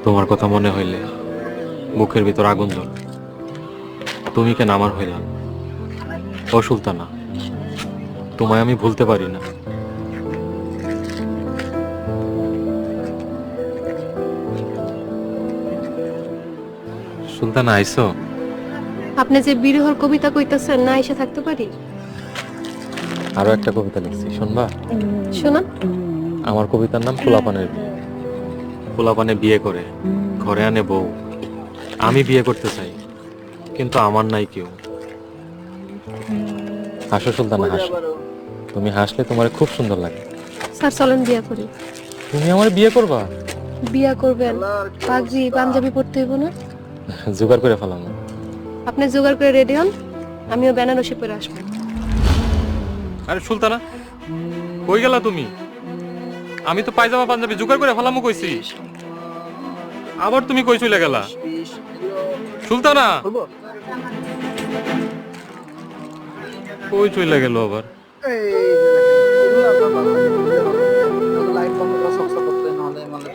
তোমার কথা মনে হইলে মুখের ভিতর আগুন জ্বলে। তুমি কেন আমার হইলাম? ও সুলতানা, তোমায় আমি ভুলতে পারি না। সুলতানা আইসো? আপনি যে বিরহর কবিতা কইতাছেন, না এসে থাকতে পারি? আরো একটা কবিতা লিখছি, শুনবা? শোনান। আমার কবিতার নাম পোলাপানের বিয়ে। পোলাপানে বিয়ে করে ঘরে আনে বউ। আমি বিয়ে করতে চাই, কিন্তু আমার নাই কেউ। হাসো সুলতানা, হাসো। তুমি হাসলে তোমার খুব সুন্দর লাগে। স্যার চলেন বিয়া করি। তুমি আমার বিয়ে করবা? বিয়া করবেন, পাগড়ি পাঞ্জাবি পরতে হইব না? জোগাড় করে ফেলাম। আপনি জোগাড় করে রেডি হন, আমিও বেনারসি পরে আসবো। আরে সুলতানা, কই গেলা তুমি? আমি তো পায়জামা পাঞ্জাবি জোগাড় করে ফেলামু কইছি, আবার তুমি কই চলে গেলা? সুলতানা কই চলে গেল আবার? লাইট বন্ধ করে সব করতে নাহলে মানে